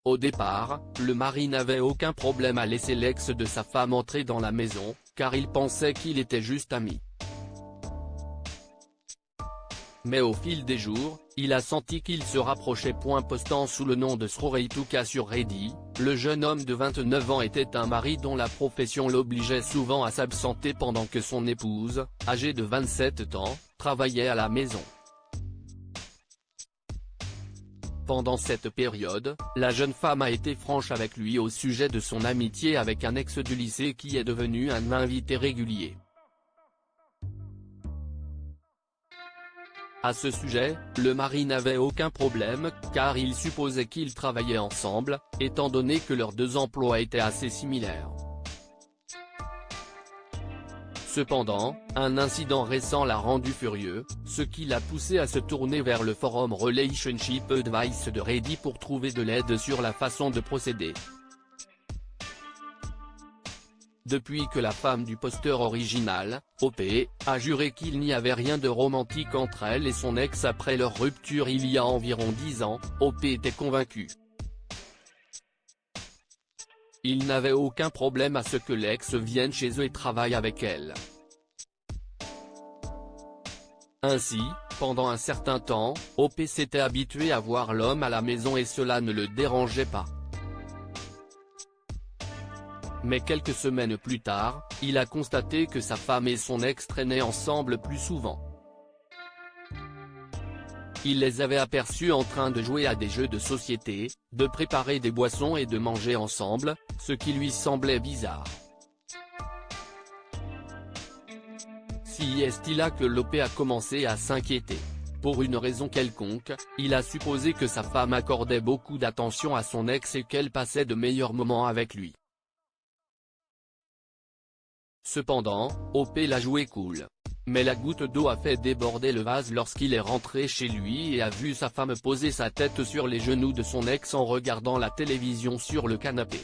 Au départ, le mari n'avait aucun problème à laisser l'ex de sa femme entrer dans la maison, car il pensait qu'il était juste ami. Mais au fil des jours, il a senti qu'il se rapprochait. Postant sous le nom de Sroreituka sur Reddit, le jeune homme de 29 ans était un mari dont la profession l'obligeait souvent à s'absenter pendant que son épouse, âgée de 27 ans, travaillait à la maison. Pendant cette période, la jeune femme a été franche avec lui au sujet de son amitié avec un ex du lycée qui est devenu un invité régulier. À ce sujet, le mari n'avait aucun problème, car il supposait qu'ils travaillaient ensemble, étant donné que leurs deux emplois étaient assez similaires. Cependant, un incident récent l'a rendu furieux, ce qui l'a poussé à se tourner vers le forum Relationship Advice de Reddit pour trouver de l'aide sur la façon de procéder. Depuis que la femme du posteur original, OP, a juré qu'il n'y avait rien de romantique entre elle et son ex après leur rupture il y a environ 10 ans, OP était convaincu. Il n'avait aucun problème à ce que l'ex vienne chez eux et travaille avec elle. Ainsi, pendant un certain temps, OP s'était habitué à voir l'homme à la maison et cela ne le dérangeait pas. Mais quelques semaines plus tard, il a constaté que sa femme et son ex traînaient ensemble plus souvent. Il les avait aperçus en train de jouer à des jeux de société, de préparer des boissons et de manger ensemble, ce qui lui semblait bizarre. Si est là que l'OP a commencé à s'inquiéter. Pour une raison quelconque, il a supposé que sa femme accordait beaucoup d'attention à son ex et qu'elle passait de meilleurs moments avec lui. Cependant, OP l'a joué cool. Mais la goutte d'eau a fait déborder le vase lorsqu'il est rentré chez lui et a vu sa femme poser sa tête sur les genoux de son ex en regardant la télévision sur le canapé.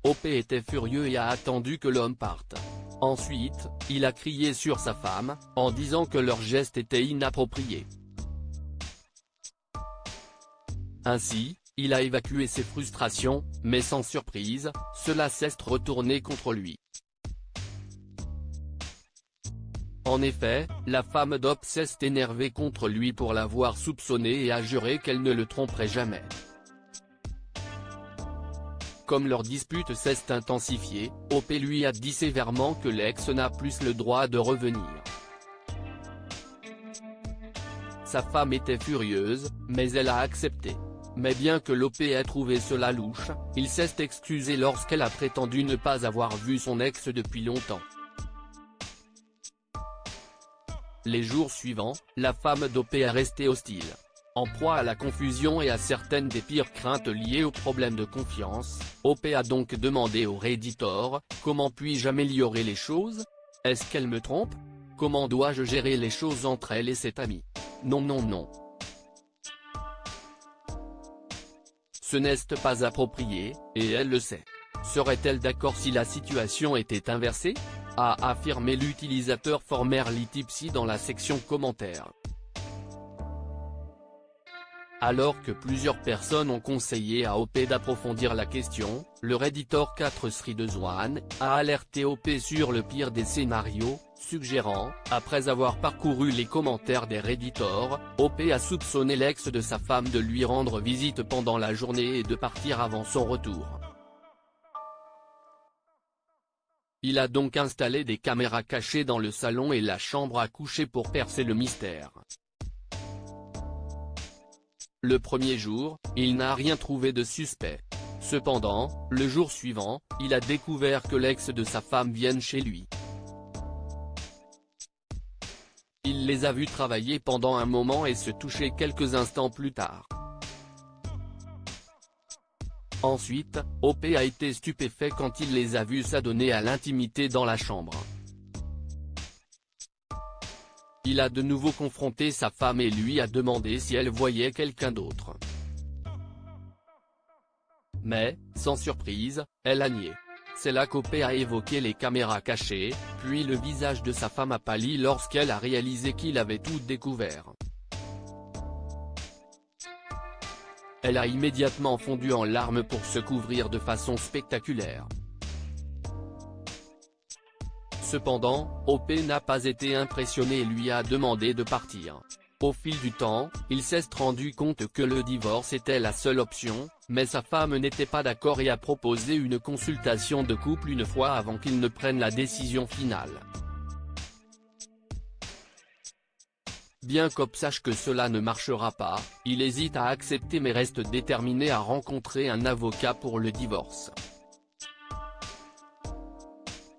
OP était furieux et a attendu que l'homme parte. Ensuite, il a crié sur sa femme, en disant que leur geste était inapproprié. Ainsi, il a évacué ses frustrations, mais sans surprise, cela s'est retourné contre lui. En effet, la femme d'OP s'est énervée contre lui pour l'avoir soupçonné et a juré qu'elle ne le tromperait jamais. Comme leur dispute s'est intensifiée, OP lui a dit sévèrement que l'ex n'a plus le droit de revenir. Sa femme était furieuse, mais elle a accepté. Mais bien que l'OP ait trouvé cela louche, il s'est excusé lorsqu'elle a prétendu ne pas avoir vu son ex depuis longtemps. Les jours suivants, la femme d'OP est restée hostile. En proie à la confusion et à certaines des pires craintes liées aux problèmes de confiance, OP a donc demandé au Redditor « Comment puis-je améliorer les choses? Est-ce qu'elle me trompe? Comment dois-je gérer les choses entre elle et cette amie? Non non non. Ce n'est pas approprié, et elle le sait. Serait-elle d'accord si la situation était inversée ?» a affirmé l'utilisateur Formerly Tipsy dans la section commentaires. Alors que plusieurs personnes ont conseillé à OP d'approfondir la question, le Redditor 4Sridezwan a alerté OP sur le pire des scénarios, suggérant, après avoir parcouru les commentaires des Redditors, OP a soupçonné l'ex de sa femme de lui rendre visite pendant la journée et de partir avant son retour. Il a donc installé des caméras cachées dans le salon et la chambre à coucher pour percer le mystère. Le premier jour, il n'a rien trouvé de suspect. Cependant, le jour suivant, il a découvert que l'ex de sa femme vient chez lui. Il les a vus travailler pendant un moment et se toucher quelques instants plus tard. Ensuite, OP a été stupéfait quand il les a vus s'adonner à l'intimité dans la chambre. Il a de nouveau confronté sa femme et lui a demandé si elle voyait quelqu'un d'autre. Mais, sans surprise, elle a nié. C'est là qu'OP a évoqué les caméras cachées, puis le visage de sa femme a pâli lorsqu'elle a réalisé qu'il avait tout découvert. Elle a immédiatement fondu en larmes pour se couvrir de façon spectaculaire. Cependant, OP n'a pas été impressionné et lui a demandé de partir. Au fil du temps, il s'est rendu compte que le divorce était la seule option, mais sa femme n'était pas d'accord et a proposé une consultation de couple une fois avant qu'il ne prenne la décision finale. Bien qu'Op sache que cela ne marchera pas, il hésite à accepter mais reste déterminé à rencontrer un avocat pour le divorce.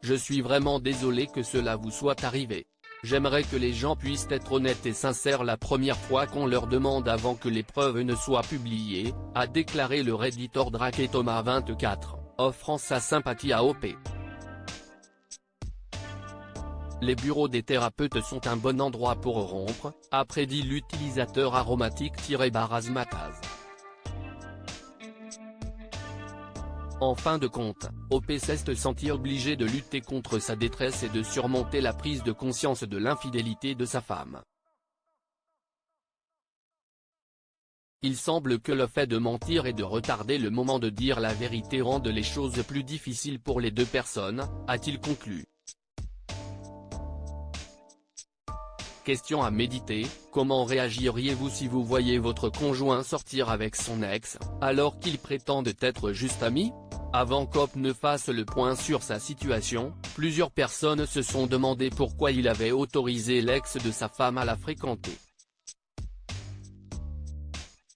Je suis vraiment désolé que cela vous soit arrivé. J'aimerais que les gens puissent être honnêtes et sincères la première fois qu'on leur demande avant que les preuves ne soient publiées, a déclaré le redditor Drake Thomas 24, offrant sa sympathie à OP. Les bureaux des thérapeutes sont un bon endroit pour rompre, a prédit l'utilisateur aromatique-Barazmataz. En fin de compte, OP s'est senti obligé de lutter contre sa détresse et de surmonter la prise de conscience de l'infidélité de sa femme. Il semble que le fait de mentir et de retarder le moment de dire la vérité rendent les choses plus difficiles pour les deux personnes, a-t-il conclu. Question à méditer, comment réagiriez-vous si vous voyez votre conjoint sortir avec son ex, alors qu'ils prétendent être juste amis? Avant qu'Op ne fasse le point sur sa situation, plusieurs personnes se sont demandé pourquoi il avait autorisé l'ex de sa femme à la fréquenter.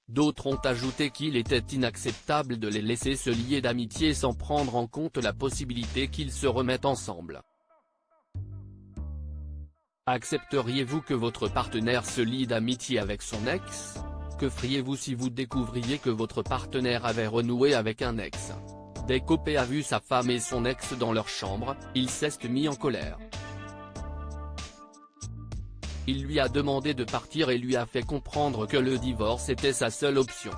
D'autres ont ajouté qu'il était inacceptable de les laisser se lier d'amitié sans prendre en compte la possibilité qu'ils se remettent ensemble. Accepteriez-vous que votre partenaire se lie d'amitié avec son ex? Que feriez-vous si vous découvriez que votre partenaire avait renoué avec un ex? Dès qu'OP a vu sa femme et son ex dans leur chambre, il s'est mis en colère. Il lui a demandé de partir et lui a fait comprendre que le divorce était sa seule option.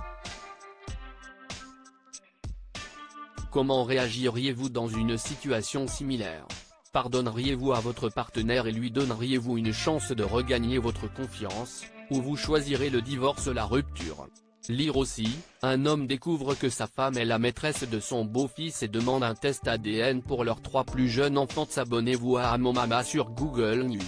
Comment réagiriez-vous dans une situation similaire? Pardonneriez-vous à votre partenaire et lui donneriez-vous une chance de regagner votre confiance, ou vous choisirez le divorce, la rupture? Lire aussi, un homme découvre que sa femme est la maîtresse de son beau-fils et demande un test ADN pour leurs 3 plus jeunes enfants. Abonnez-vous à Amomama sur Google News.